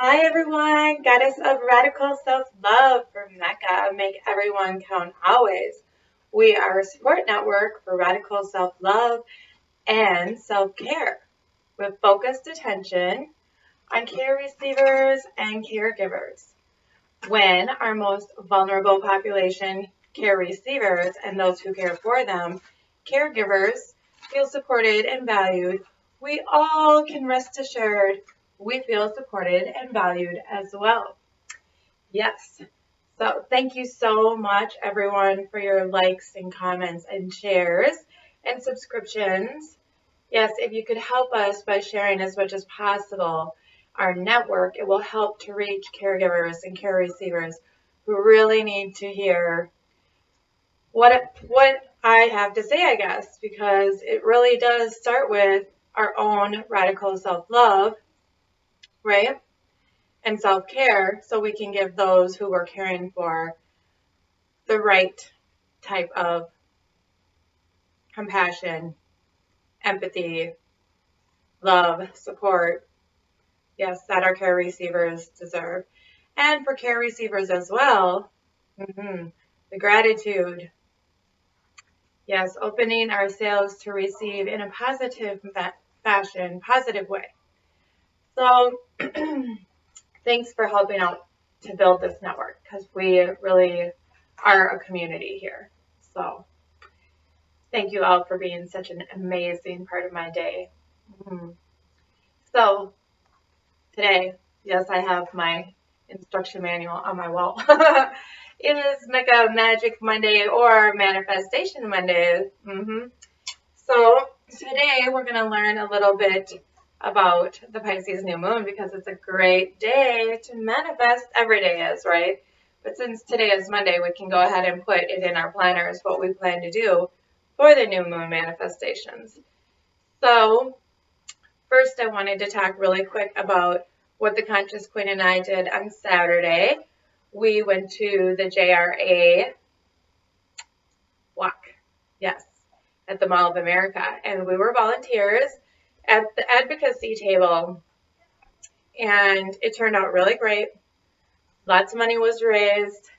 Hi everyone, Goddess of Radical Self-Love for MECA, Make Everyone Count Always. We are a support network for radical self-love and self-care with focused attention on care receivers and caregivers. When our most vulnerable population, care receivers and those who care for them, caregivers, feel supported and valued, we all can rest assured we feel supported and valued as well. Yes. So thank you so much, everyone, for your likes and comments and shares and subscriptions. Yes, if you could help us by sharing as much as possible our network, it will help to reach caregivers and care receivers who really need to hear what I have to say, I guess, because it really does start with our own radical self-love, right? And self-care, so we can give those who we're caring for the right type of compassion, empathy, love, support, yes, that our care receivers deserve. And for care receivers as well, the gratitude. Yes, opening ourselves to receive in a positive fashion, positive way. So thanks for helping out to build this network, because we really are a community here. So thank you all for being such an amazing part of my day. So today, yes, I have my instruction manual on my wall. It is MECA Magic Monday or Manifestation Monday. So today we're going to learn a little bit about the Pisces new moon, because it's a great day to manifest. Every day is, right? But since today is Monday, we can go ahead and put it in our planners what we plan to do for the new moon manifestations. So first, I wanted to talk really quick about what the Conscious Queen and I did on Saturday. We went to the JRA walk, yes, at the Mall of America, and we were volunteers at the advocacy table, and it turned out really great. Lots of money was raised.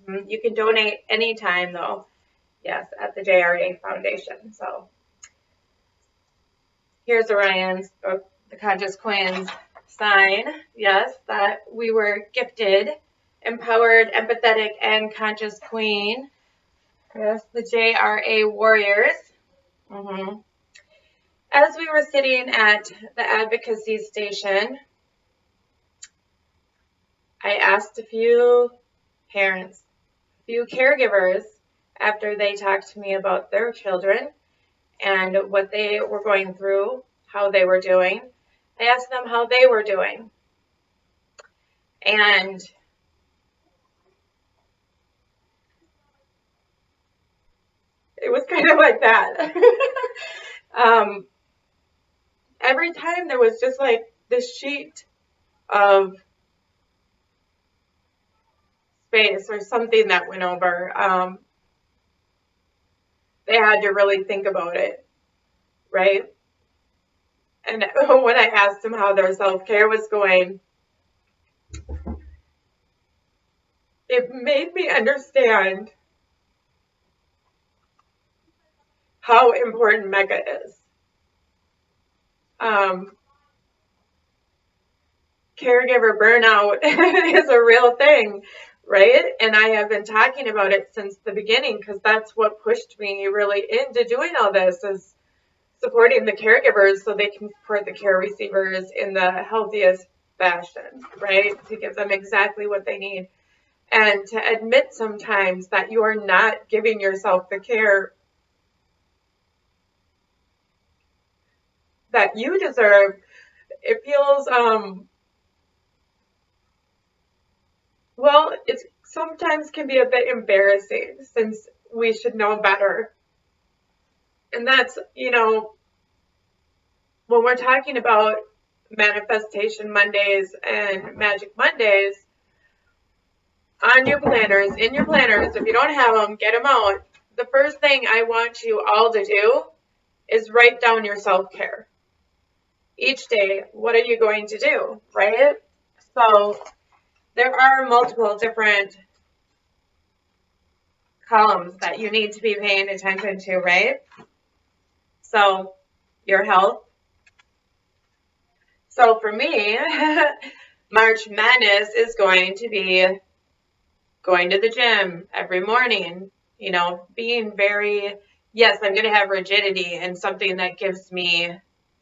You can donate anytime, though, yes, at the JRA Foundation. So here's Orion's, or the Conscious Queen's sign, yes, that we were gifted, empowered, empathetic, and conscious queen. Yes, the JRA warriors. As we were sitting at the advocacy station, I asked a few parents, a few caregivers, after they talked to me about their children and what they were going through, how they were doing. I asked them how they were doing. And it was kind of like that. Every time there was just like this sheet of space or something that went over. They had to really think about it, right? And when I asked them how their self-care was going, it made me understand how important MECA is. Caregiver burnout is a real thing, right? And I have been talking about it since the beginning, because that's what pushed me really into doing all this, is supporting the caregivers so they can support the care receivers in the healthiest fashion, right? To give them exactly what they need. And to admit sometimes that you are not giving yourself the care that you deserve. It feels, well, it sometimes can be a bit embarrassing, since we should know better. And that's, when we're talking about Manifestation Mondays and Magic Mondays, on your planners, in your planners, if you don't have them, get them out. The first thing I want you all to do is write down your self-care. Each day, what are you going to do, right? So there are multiple different columns that you need to be paying attention to, right? So your health. So for me, March Madness is going to be going to the gym every morning, being very, yes, I'm going to have rigidity and something that gives me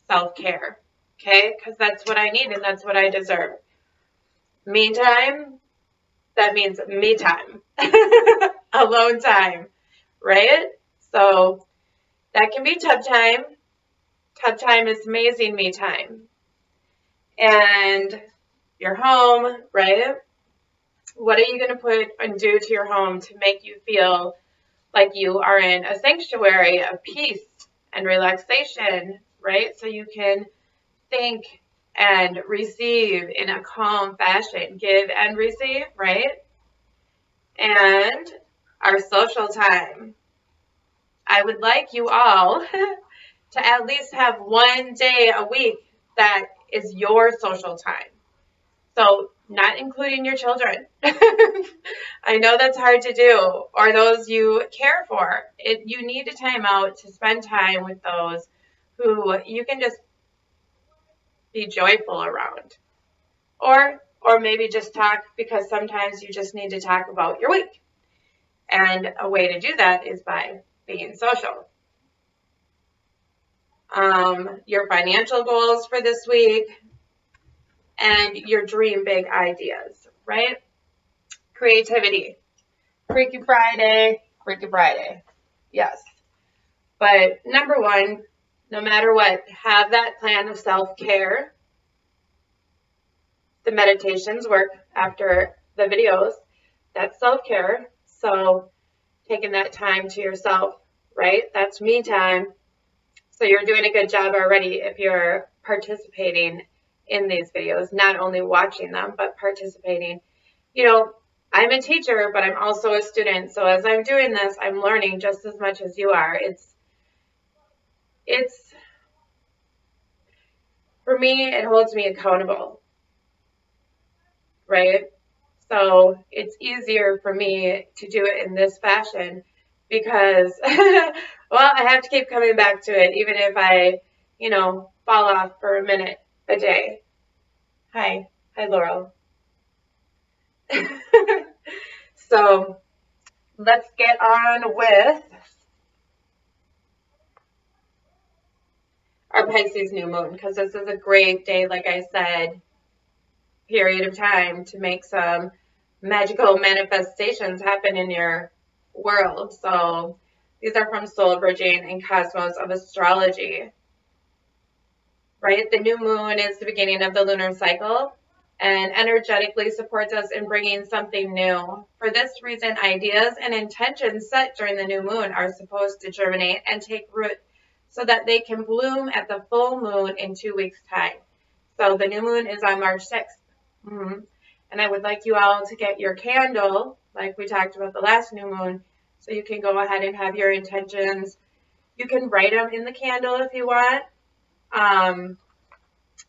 self-care, okay? Because that's what I need and that's what I deserve. Me time, that means me time, alone time, right? So that can be tub time. Tub time is amazing me time. And your home, right? What are you going to put and do to your home to make you feel like you are in a sanctuary of peace and relaxation, right? So you can think and receive in a calm fashion, give and receive, right? And our social time. I would like you all to at least have one day a week that is your social time. So not including your children. I know that's hard to do, or those you care for. You need a time out to spend time with those who you can just be joyful around. Or maybe just talk, because sometimes you just need to talk about your week. And a way to do that is by being social. Your financial goals for this week and your dream big ideas, right? Creativity. Freaky Friday, Freaky Friday. Yes. But number one, no matter what, have that plan of self-care. The meditations work after the videos. That's self-care. So taking that time to yourself, right? That's me time. So you're doing a good job already if you're participating in these videos, not only watching them, but participating. I'm a teacher, but I'm also a student. So as I'm doing this, I'm learning just as much as you are. It's for me, it holds me accountable, right? So it's easier for me to do it in this fashion because, well, I have to keep coming back to it, even if I, fall off for a minute a day. Hi, Laurel. So let's get on with our Pisces new moon, because this is a great day, like I said, period of time to make some magical manifestations happen in your world. So these are from Soul Bridging and Cosmos of Astrology, right? The new moon is the beginning of the lunar cycle and energetically supports us in bringing something new. For this reason, ideas and intentions set during the new moon are supposed to germinate and take root so that they can bloom at the full moon in 2 weeks' time. So the new moon is on March 6th. And I would like you all to get your candle, like we talked about the last new moon, so you can go ahead and have your intentions. You can write them in the candle if you want.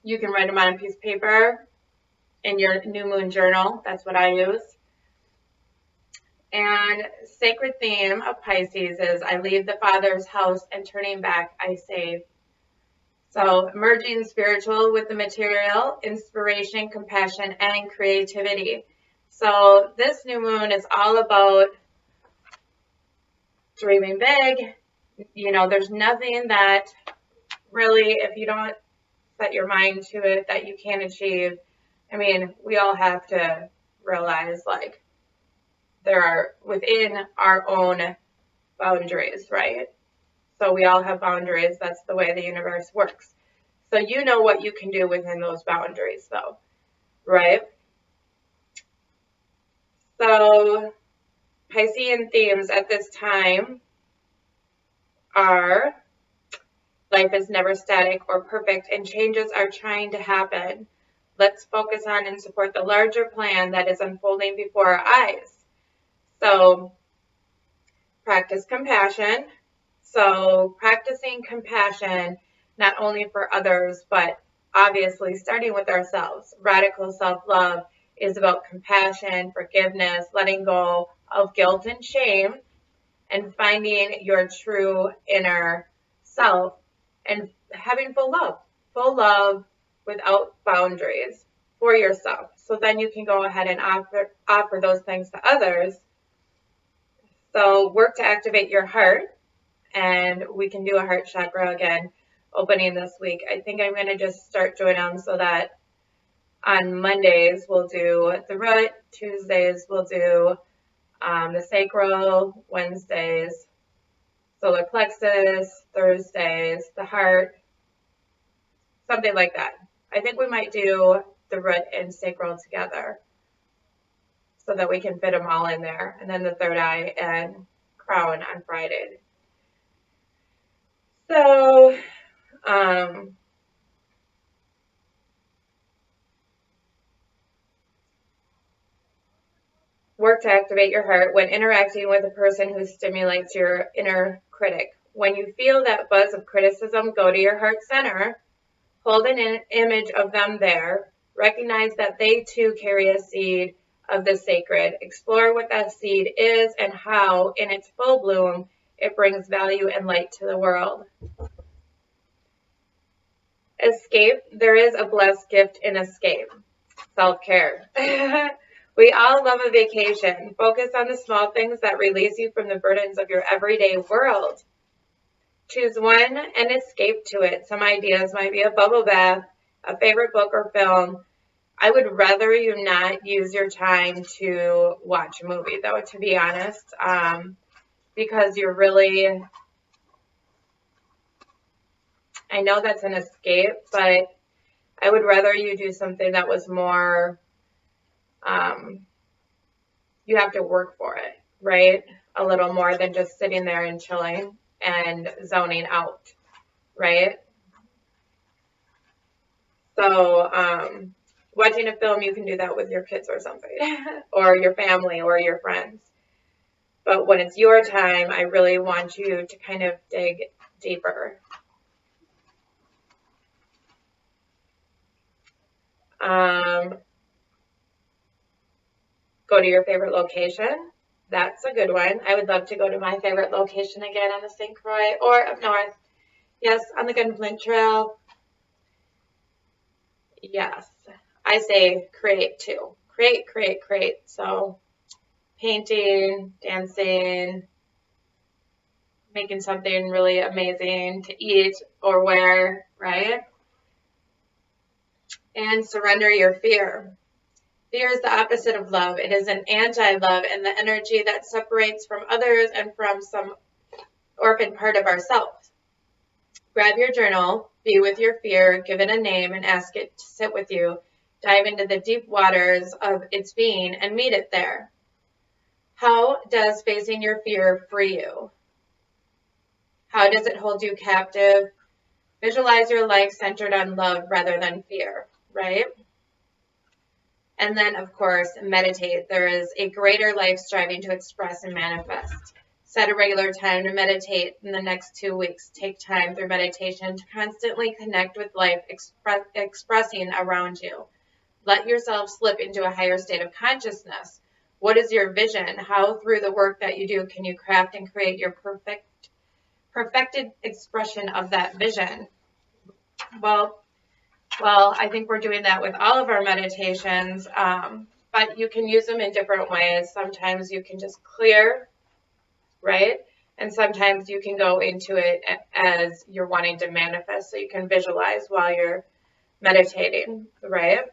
You can write them on a piece of paper in your new moon journal. That's what I use. And sacred theme of Pisces is I leave the Father's house and turning back I save. So merging spiritual with the material, inspiration, compassion, and creativity. So this new moon is all about dreaming big. There's nothing that really, if you don't set your mind to it, that you can't achieve. I mean, we all have to realize, like, there are within our own boundaries, right? So we all have boundaries. That's the way the universe works. So you know what you can do within those boundaries, though, right? So Piscean themes at this time are life is never static or perfect and changes are trying to happen. Let's focus on and support the larger plan that is unfolding before our eyes. So practice compassion. So practicing compassion not only for others, but obviously starting with ourselves. Radical self-love is about compassion, forgiveness, letting go of guilt and shame, and finding your true inner self and having full love without boundaries for yourself. So then you can go ahead and offer those things to others. So work to activate your heart, and we can do a heart chakra again opening this week. I think I'm going to just start doing them so that on Mondays we'll do the root, Tuesdays we'll do the sacral, Wednesdays solar plexus, Thursdays the heart, something like that. I think we might do the root and sacral together so that we can fit them all in there. And then the third eye and crown on Friday. So, work to activate your heart when interacting with a person who stimulates your inner critic. When you feel that buzz of criticism, go to your heart center, hold an image of them there, recognize that they too carry a seed of the sacred. Explore what that seed is and how, in its full bloom, it brings value and light to the world. Escape. There is a blessed gift in escape. Self-care. We all love a vacation. Focus on the small things that release you from the burdens of your everyday world. Choose one and escape to it. Some ideas might be a bubble bath, a favorite book or film. I would rather you not use your time to watch a movie, though, to be honest, because you're really, I know that's an escape, but I would rather you do something that was more, you have to work for it, right? A little more than just sitting there and chilling and zoning out, right? So, watching a film, you can do that with your kids or something, or your family or your friends. But when it's your time, I really want you to kind of dig deeper. Go to your favorite location. That's a good one. I would love to go to my favorite location again on the St. Croix or up north. Yes, on the Gunflint Trail. Yes, I say create too. Create. So painting, dancing, making something really amazing to eat or wear, right? And surrender your fear. Fear is the opposite of love. It is an anti-love and the energy that separates from others and from some orphaned part of ourselves. Grab your journal, be with your fear, give it a name, and ask it to sit with you. Dive into the deep waters of its being and meet it there. How does facing your fear free you? How does it hold you captive? Visualize your life centered on love rather than fear, right? And then, of course, meditate. There is a greater life striving to express and manifest. Set a regular time to meditate in the next 2 weeks. Take time through meditation to constantly connect with life expressing around you. Let yourself slip into a higher state of consciousness. What is your vision? How, through the work that you do, can you craft and create your perfected expression of that vision? Well, I think we're doing that with all of our meditations, but you can use them in different ways. Sometimes you can just clear, right? And sometimes you can go into it as you're wanting to manifest, so you can visualize while you're meditating, right?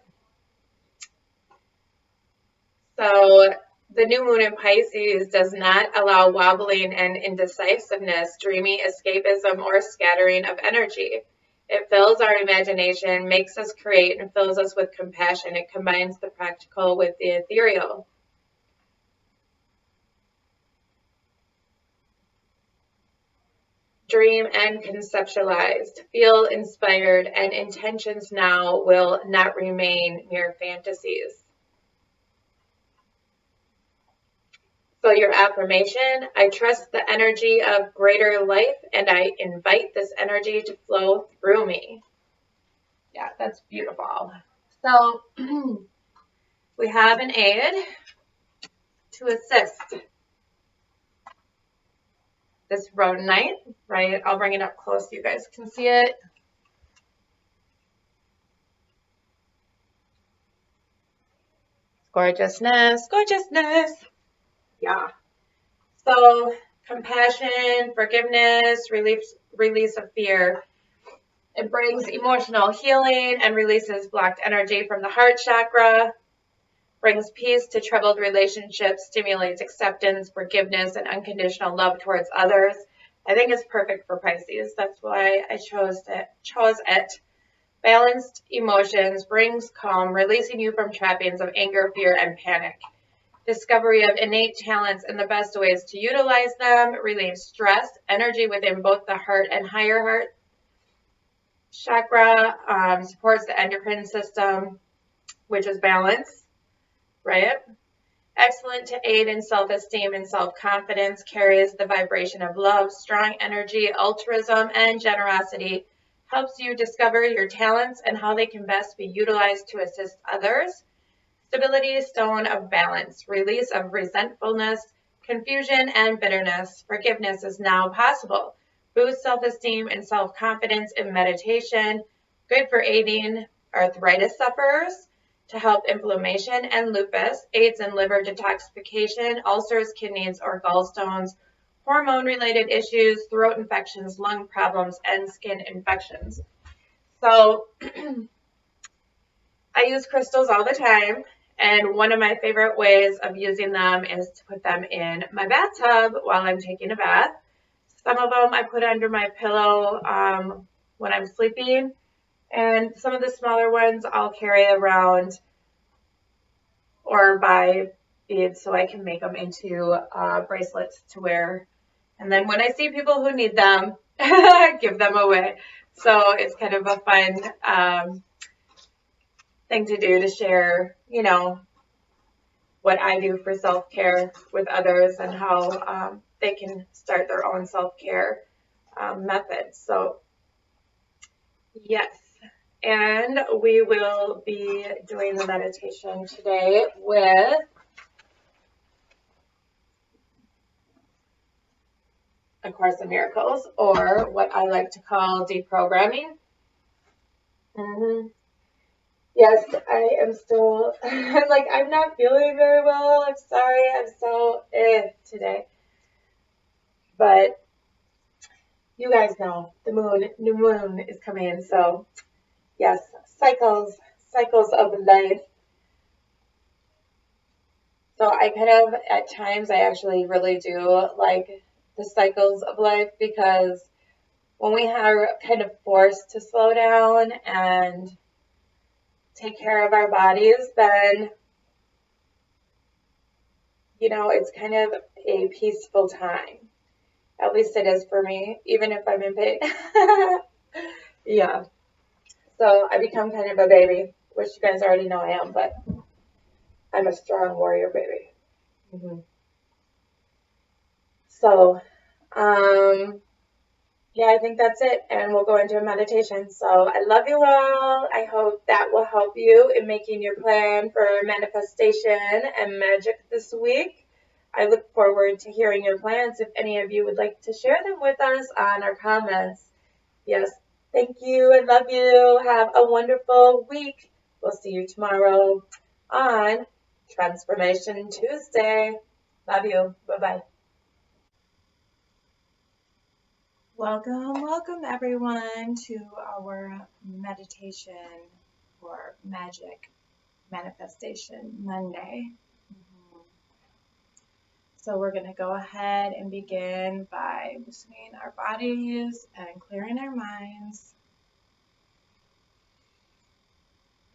So the new moon in Pisces does not allow wobbling and indecisiveness, dreamy escapism, or scattering of energy. It fills our imagination, makes us create, and fills us with compassion. It combines the practical with the ethereal. Dream and conceptualized. Feel inspired, and intentions now will not remain mere fantasies. So your affirmation: I trust the energy of greater life, and I invite this energy to flow through me. Yeah, that's beautiful. So we have an aid to assist this rhodonite, right? I'll bring it up close so you guys can see it. Gorgeousness, gorgeousness. Yeah. So compassion, forgiveness, release of fear. It brings emotional healing and releases blocked energy from the heart chakra, brings peace to troubled relationships, stimulates acceptance, forgiveness, and unconditional love towards others. I think it's perfect for Pisces. That's why I chose it. Balanced emotions brings calm, releasing you from trappings of anger, fear, and panic. Discovery of innate talents and the best ways to utilize them, relieves stress, energy within both the heart and higher heart chakra, supports the endocrine system, which is balance, right? Excellent to aid in self-esteem and self-confidence, carries the vibration of love, strong energy, altruism, and generosity, helps you discover your talents and how they can best be utilized to assist others. Stability, stone of balance, release of resentfulness, confusion, and bitterness. Forgiveness is now possible. Boost self-esteem and self-confidence in meditation. Good for aiding arthritis sufferers, to help inflammation and lupus, aids in liver detoxification, ulcers, kidneys, or gallstones, hormone-related issues, throat infections, lung problems, and skin infections. So I use crystals all the time, and one of my favorite ways of using them is to put them in my bathtub while I'm taking a bath. Some of them I put under my pillow when I'm sleeping, and some of the smaller ones I'll carry around or buy beads so I can make them into bracelets to wear. And then when I see people who need them, I give them away. So it's kind of a fun thing to do, to share, what I do for self-care with others and how they can start their own self-care methods. So yes, and we will be doing the meditation today with A Course in Miracles, or what I like to call deprogramming. Yes, I am still, I'm not feeling very well. I'm sorry. I'm so today. But you guys know the new moon is coming. So yes, cycles of life. So I kind of, at times, I actually really do like the cycles of life, because when we are kind of forced to slow down and take care of our bodies, then, it's kind of a peaceful time. At least it is for me, even if I'm in pain. Yeah. So I become kind of a baby, which you guys already know I am, but I'm a strong warrior baby. So, yeah, I think that's it. And we'll go into a meditation. So I love you all. I hope that will help you in making your plan for manifestation and magic this week. I look forward to hearing your plans. If any of you would like to share them with us on our comments. Yes, thank you. I love you. Have a wonderful week. We'll see you tomorrow on Transformation Tuesday. Love you. Bye-bye. Welcome everyone to our meditation for Magic Manifestation Monday. So we're going to go ahead and begin by loosening our bodies and clearing our minds.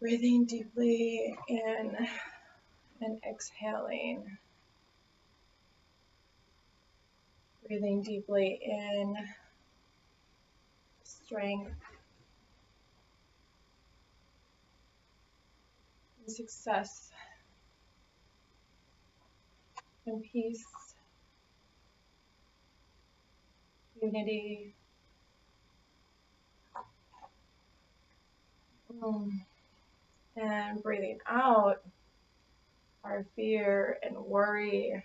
Breathing deeply in and exhaling. Breathing deeply in strength and success and peace, unity, And breathing out our fear and worry,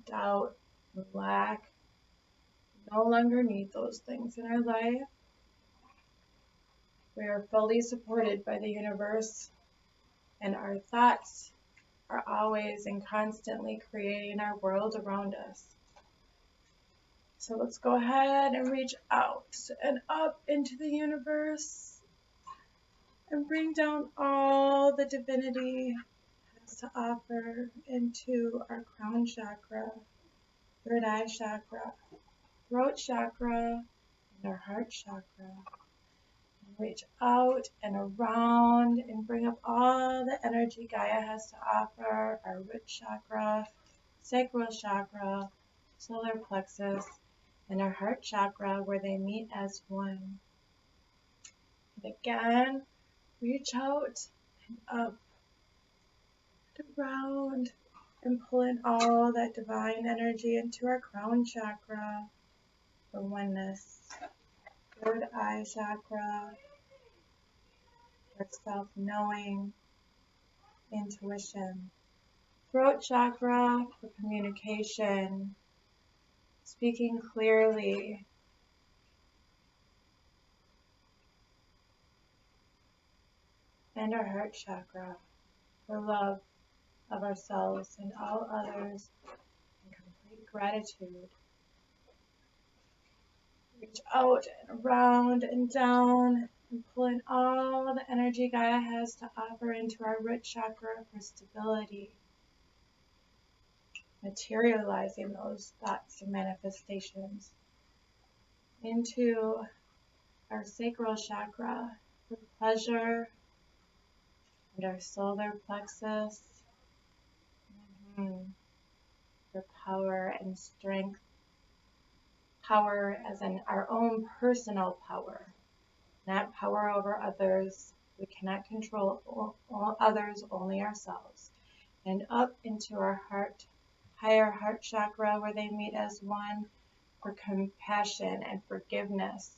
doubt, and lack. No longer need those things in our life. We are fully supported by the universe, and our thoughts are always and constantly creating our world around us. So let's go ahead and reach out and up into the universe and bring down all the divinity has to offer into our crown chakra, third eye chakra, throat chakra, and our heart chakra. Reach out and around and bring up all the energy Gaia has to offer, our root chakra, sacral chakra, solar plexus, and our heart chakra where they meet as one. And again, reach out and up and around and pull in all that divine energy into our crown chakra for oneness. Third eye chakra for self-knowing, intuition. Throat chakra for communication, speaking clearly. And our heart chakra for love of ourselves and all others and complete gratitude. Reach out and around and down and pull in all the energy Gaia has to offer into our root chakra for stability. Materializing those thoughts and manifestations into our sacral chakra for pleasure and our solar plexus for power and strength. Power as in our own personal power, not power over others. We cannot control all others, only ourselves. And up into our heart, higher heart chakra where they meet as one for compassion and forgiveness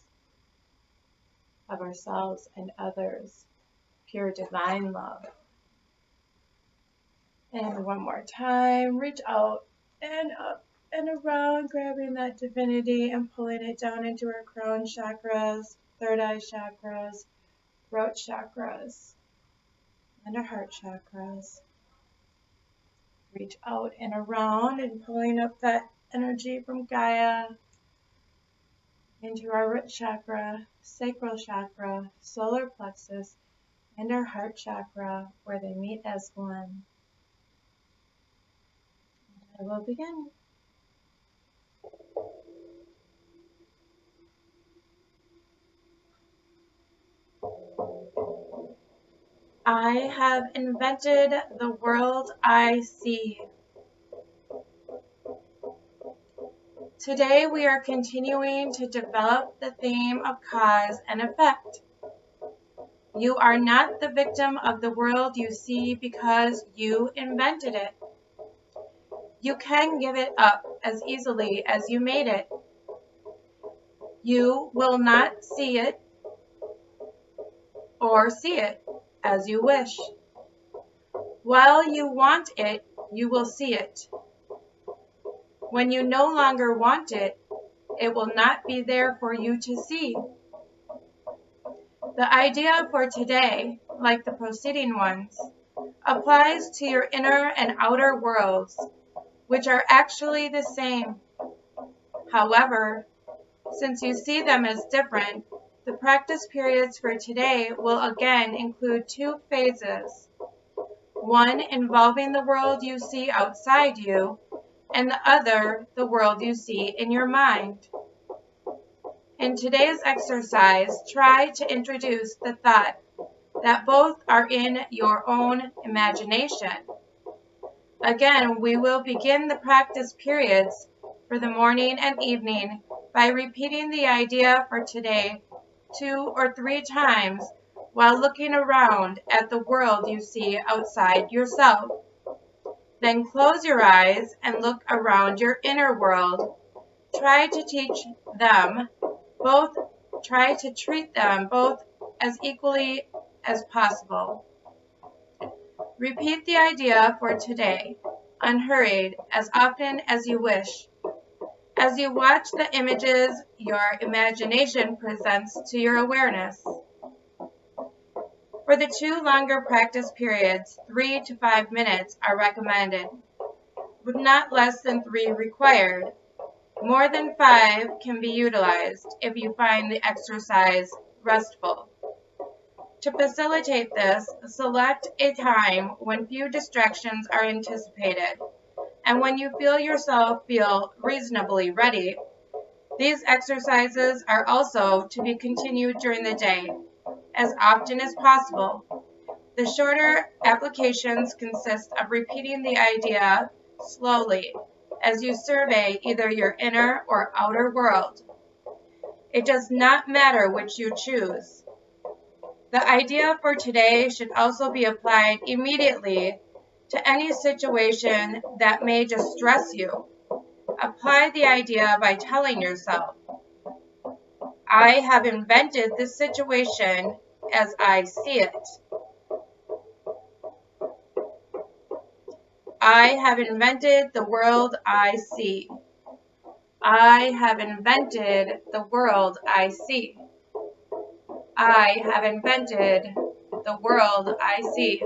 of ourselves and others. Pure divine love. And one more time, reach out and up and around, grabbing that divinity and pulling it down into our crown chakras, third eye chakras, throat chakras, and our heart chakras. Reach out and around and pulling up that energy from Gaia into our root chakra, sacral chakra, solar plexus, and our heart chakra where they meet as one. And I will begin. I have invented the world I see. Today we are continuing to develop the theme of cause and effect. You are not the victim of the world you see because you invented it. You can give it up as easily as you made it. You will not see it or see it as you wish. While you want it, you will see it. When you no longer want it, it will not be there for you to see. The idea for today, like the preceding ones, applies to your inner and outer worlds, which are actually the same. However, since you see them as different, the practice periods for today will again include two phases. One involving the world you see outside you, and the other, the world you see in your mind. In today's exercise, try to introduce the thought that both are in your own imagination. Again, we will begin the practice periods for the morning and evening by repeating the idea for today 2 or 3 times while looking around at the world you see outside yourself. Then close your eyes and look around your inner world. Try to treat them both as equally as possible. Repeat the idea for today, unhurried, as often as you wish. As you watch the images your imagination presents to your awareness. For the 2 longer practice periods, 3 to 5 minutes are recommended, with not less than 3 required. More than 5 can be utilized if you find the exercise restful. To facilitate this, select a time when few distractions are anticipated, and when you feel yourself feel reasonably ready. These exercises are also to be continued during the day, as often as possible. The shorter applications consist of repeating the idea slowly as you survey either your inner or outer world. It does not matter which you choose. The idea for today should also be applied immediately to any situation that may distress you. Apply the idea by telling yourself, I have invented this situation as I see it. I have invented the world I see. I have invented the world I see. I have invented the world I see.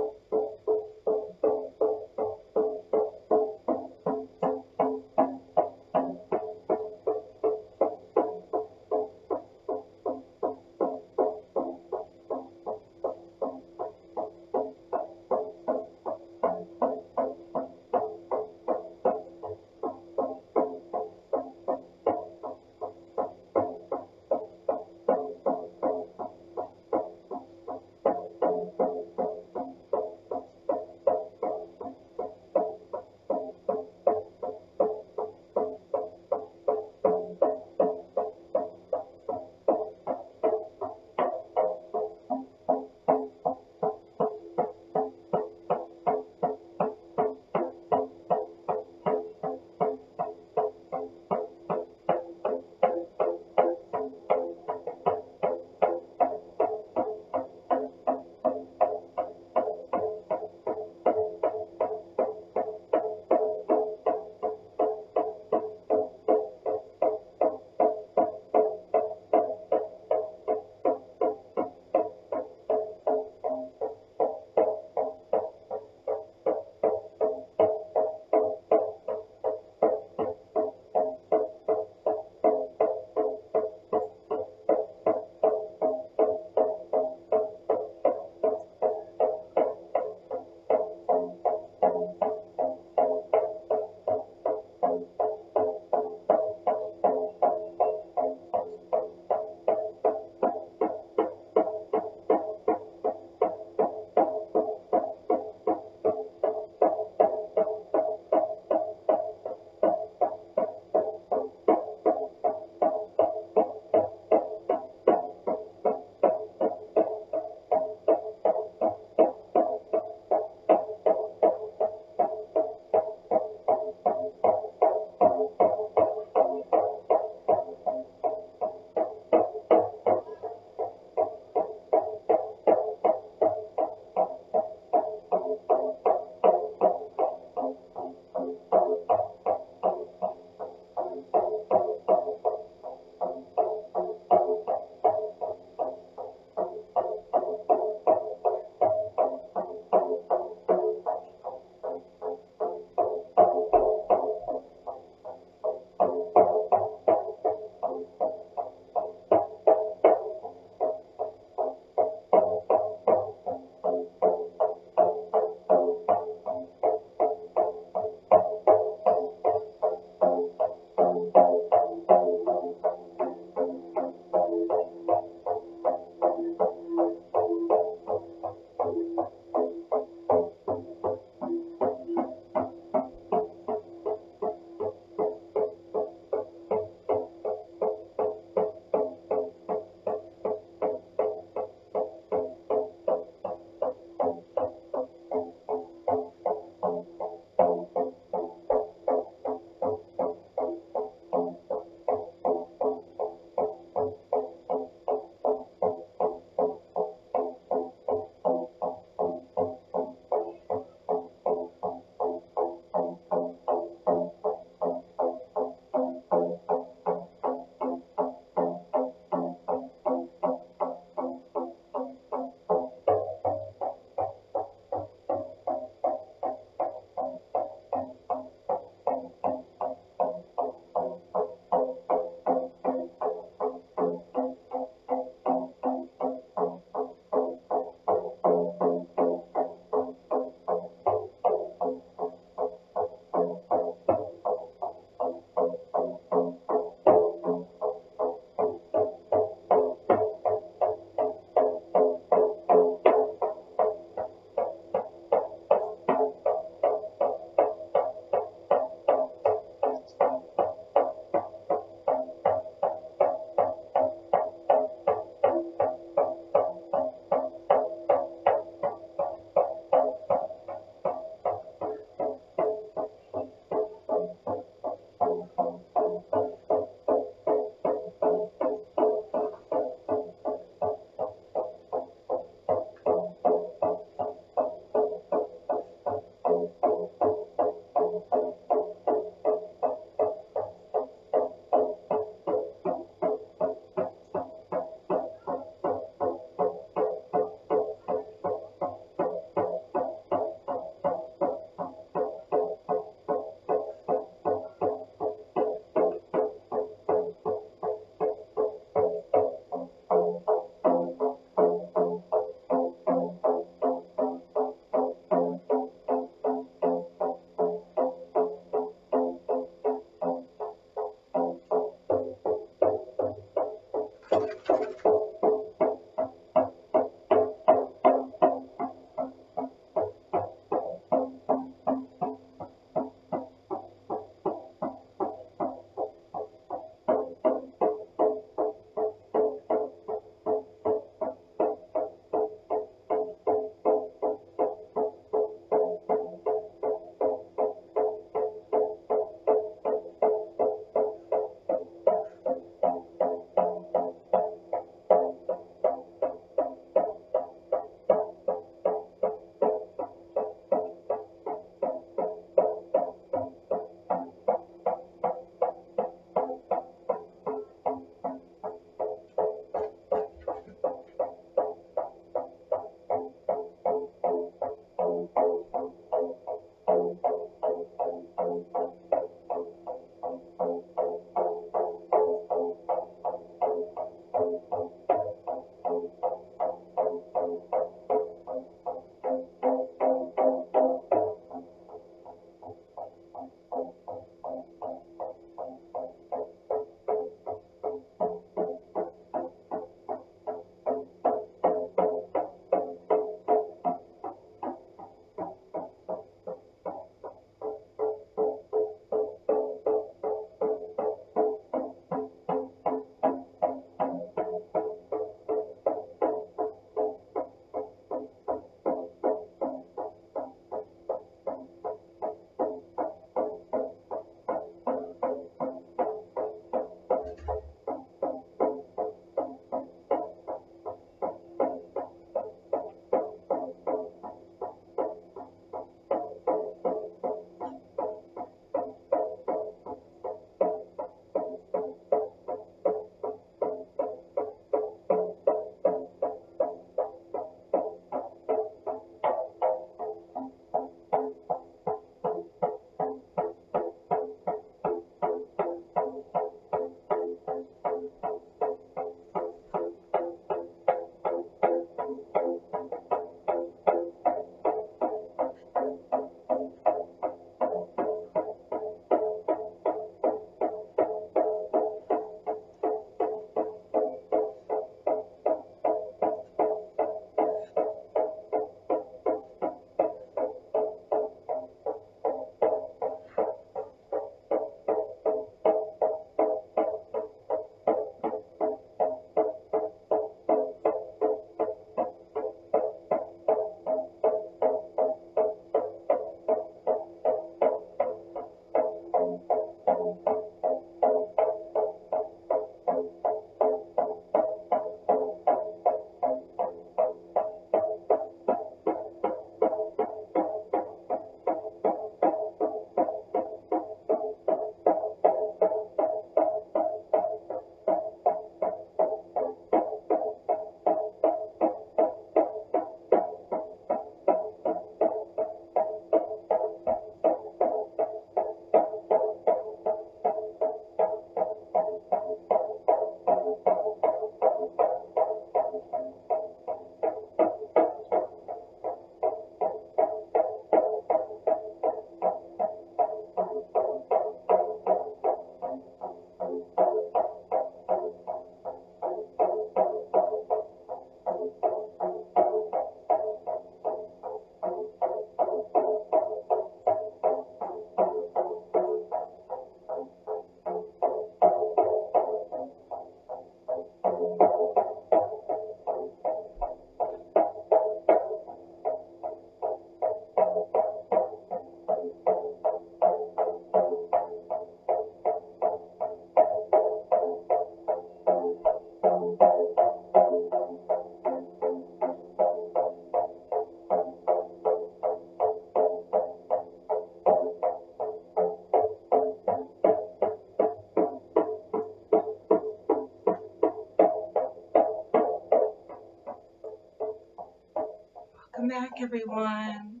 Welcome back, everyone.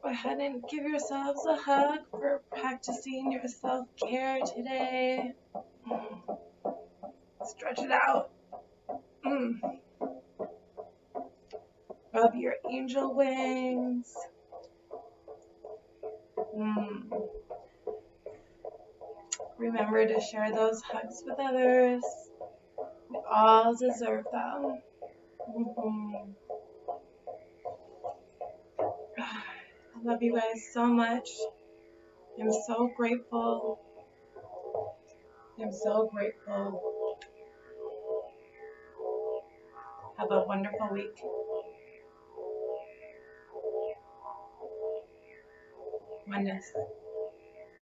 Go ahead and give yourselves a hug for practicing your self-care today. Stretch it out. Rub your angel wings. Remember to share those hugs with others. We all deserve them. I love you guys so much. I'm so grateful. I'm so grateful. Have a wonderful week. Oneness.